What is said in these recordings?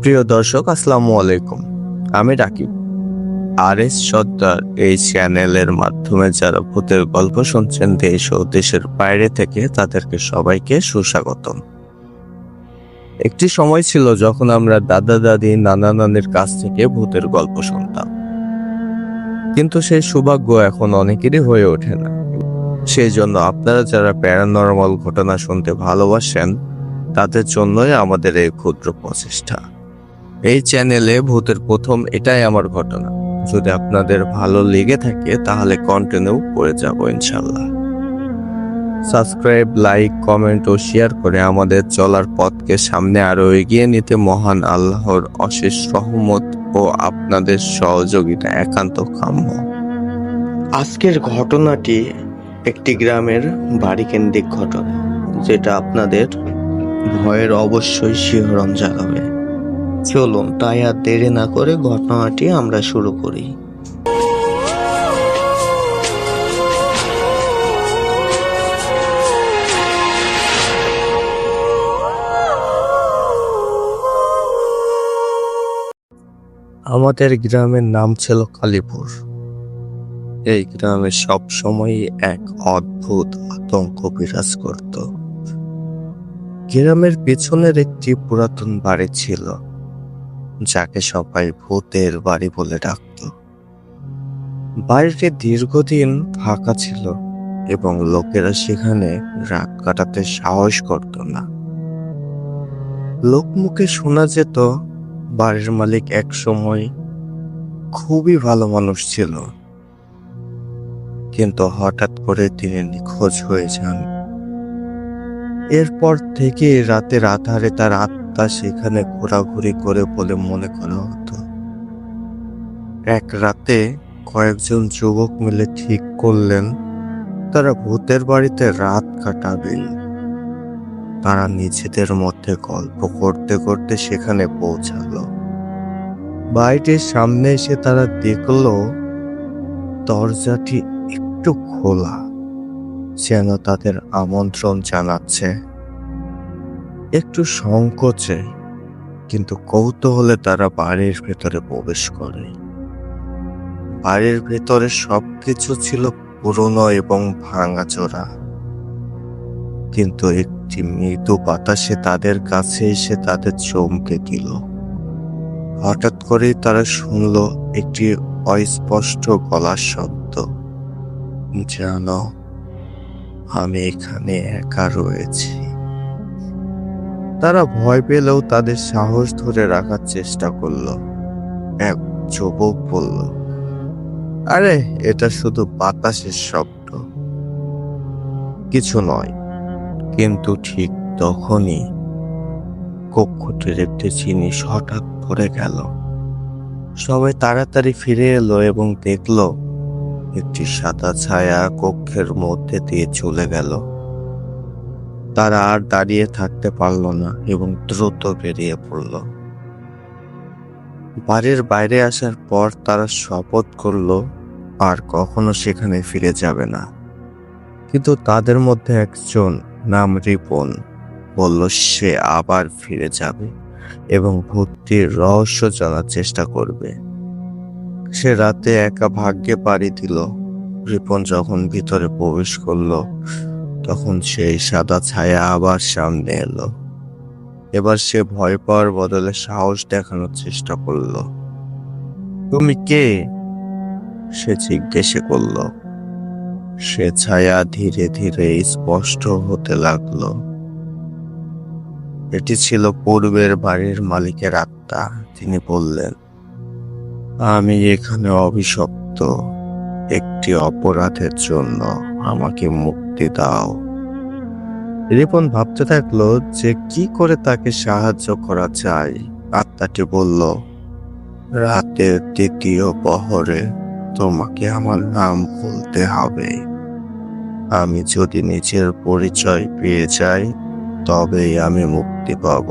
প্রিয় দর্শক, আসসালামু আলাইকুম। আমি রাকিব। RS সর্দার এই চ্যানেলের মাধ্যমে যারা ভূতের গল্প শুনছেন দেশ ও দেশের বাইরে থেকে, তাদেরকে সবাইকে সুস্বাগতম। একটি সময় ছিল যখন আমরা দাদা দাদি নানা নানির কাছ থেকে ভূতের গল্প শুনতাম, কিন্তু সেই সৌভাগ্য এখন অনেকেরই হয়ে ওঠে না। সেই জন্য আপনারা যারা প্যারানরমাল ঘটনা শুনতে ভালোবাসেন, তাদের জন্যই আমাদের এই ক্ষুদ্র প্রচেষ্টা। এই চ্যানেলে ভূতের প্রথম এটাই আমার ঘটনা। যদি আপনাদের ভালো লেগে থাকে তাহলে কন্টিনিউ করে যাব ইনশাল্লাহ। সাবস্ক্রাইব, লাইক, কমেন্ট ও শেয়ার করে আমাদের চলার পথকে সামনে আরো এগিয়ে নিতে মহান আল্লাহর অশেষ রহমত ও আপনাদের সহযোগিতা একান্ত কাম্য। আজকের ঘটনাটি একটি গ্রামের বাড়িকেন্দ্রিক ঘটনা, যেটা আপনাদের ভয়ের অবশ্যই শিহরণ জাগাবে। চলুন তাই আর দেরি না করে ঘটনাটি আমরা শুরু করি। আমাদের গ্রামের নাম ছিল কালীপুর। এই গ্রামে সব সময় এক অদ্ভুত আতঙ্ক বিরাজ করত। গ্রামের পেছনের একটি পুরাতন বাড়ি ছিল, যাকে সবাই ভূতের বাড়ি বলে ডাকত। বাড়িটি দীর্ঘদিন ফাঁকা ছিল এবং লোকেরা সেখানে রাত কাটাতে সাহস করত না। লোকমুখে শোনা যেত বাড়ির মালিক এক সময় খুবই ভালো মানুষ ছিল, কিন্তু হঠাৎ করে তিনি নিখোঁজ হয়ে যান। এরপর থেকে রাতের আধারে তার আত্মা সেখানে ঘোরাঘুরি করে বলে মনে করা হতো। এক রাতে কয়েকজন যুবক মিলে ঠিক করলেন তারা ভূতের বাড়িতে রাত কাটাবেন। তারা নিজেদের মধ্যে গল্প করতে করতে সেখানে পৌঁছালো। বাড়িটির সামনে এসে তারা দেখলো দরজাটি একটু খোলা, যেন তাদের আমন্ত্রণ জানাচ্ছে। একটু সংকোচে কিন্তু কৌতূহলে তারা বাড়ির ভেতরে প্রবেশ করে। বাড়ির ভেতরে সবকিছু ছিল পুরনো এবং ভাঙাচোরা, কিন্তু একটি মৃদু বাতাসে তাদের কাছে এসে তাদের চমকে দিল। হঠাৎ করেই তারা শুনল একটি অস্পষ্ট গলার শব্দ, জানো, আমি এখানে একা রয়েছি। তারা ভয় পেলেও তাদের সাহস ধরে রাখার চেষ্টা করলো। এক যুবক বলল, আরে এটা শুধু বাতাসের শব্দ, কিছু নয়। কিন্তু ঠিক তখনই কক্ষটির একটি জিনিস হঠাৎ পড়ে গেল। সবাই তাড়াতাড়ি ফিরে এলো এবং দেখলো একটি সাদা ছায়া কক্ষের মধ্যে দিয়ে চলে গেল। তারা আর দাঁড়িয়ে থাকতে পারল না এবং দ্রুত বেরিয়ে পড়ল। বাড়ির বাইরে আসার পর তারা শপথ করলো আর কখনো সেখানে ফিরে যাবে না। কিন্তু তাদের মধ্যে একজন, নাম রিপন, বলল সে আবার ফিরে যাবে এবং ভূতটির রহস্য জানার চেষ্টা করবে। সে রাতে একা ভাগ্যে পাড়ি দিল। রিপন যখন ভিতরে প্রবেশ করলো, তখন সেই সাদা ছায়া আবার সামনে এলো। এবার সে ভয় পাওয়ার বদলে সাহস দেখানোর চেষ্টা করলো। তুমি কে? সে জিজ্ঞেস করলো। সে ছায়া ধীরে ধীরে স্পষ্ট হতে লাগলো। এটি ছিল পূর্বের বাড়ির মালিকের আত্মা। তিনি বললেন, আমি এখানে অভিশপ্ত। একটি অপরাধের জন্য আমাকে মুক্তি দাও। রিপন ভাবতে থাকলো যে কি করে তাকে সাহায্য করা যায়। আত্মাটি বলল, রাতের দ্বিতীয় প্রহরে তোমাকে আমার নাম বলতে হবে। আমি যদি নিজের পরিচয় পেয়ে যাই, তবেই আমি মুক্তি পাব।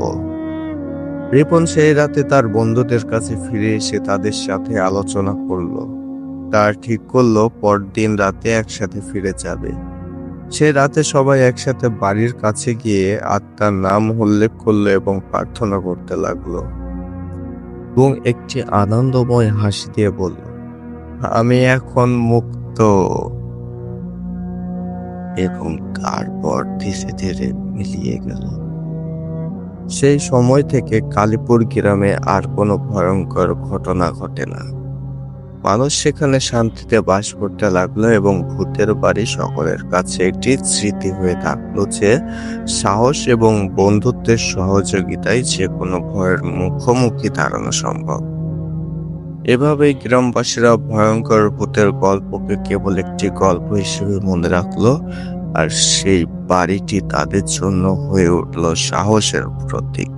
রিপন সেই রাতে তার বন্ধুদের কাছে ফিরে এসে তাদের সাথে আলোচনা করলো। তার ঠিক করলো পরদিন রাতে একসাথে ফিরে যাবে। সে রাতে সবাই একসাথে বাড়ির কাছে গিয়ে আত্মার নাম উল্লেখ করলো এবং প্রার্থনা করতে লাগলো। এবং একটি আনন্দময় হাসি দিয়ে বলল, আমি এখন মুক্ত। এবং তারপর ধীরে ধীরে মিলিয়ে গেল। সেই সময় থেকে কালীপুর গ্রামে আর কোনো ভয়ঙ্কর ঘটনা ঘটে না। মানুষ সেখানে শান্তিতে বাস করতে লাগলো এবং ভূতের বাড়ি সকলের কাছে একটি স্মৃতি হয়ে থাকলো যে সাহস এবং বন্ধুত্বের সহযোগিতায় যে কোনো ভয়ের মুখোমুখি দাঁড়ানো সম্ভব। এভাবেই গ্রামবাসীরা ভয়ঙ্কর ভূতের গল্পকে কেবল একটি গল্প হিসেবে মনে রাখলো, আর সেই বাড়িটি তাদের জন্য হয়ে উঠল সাহসের প্রতীক।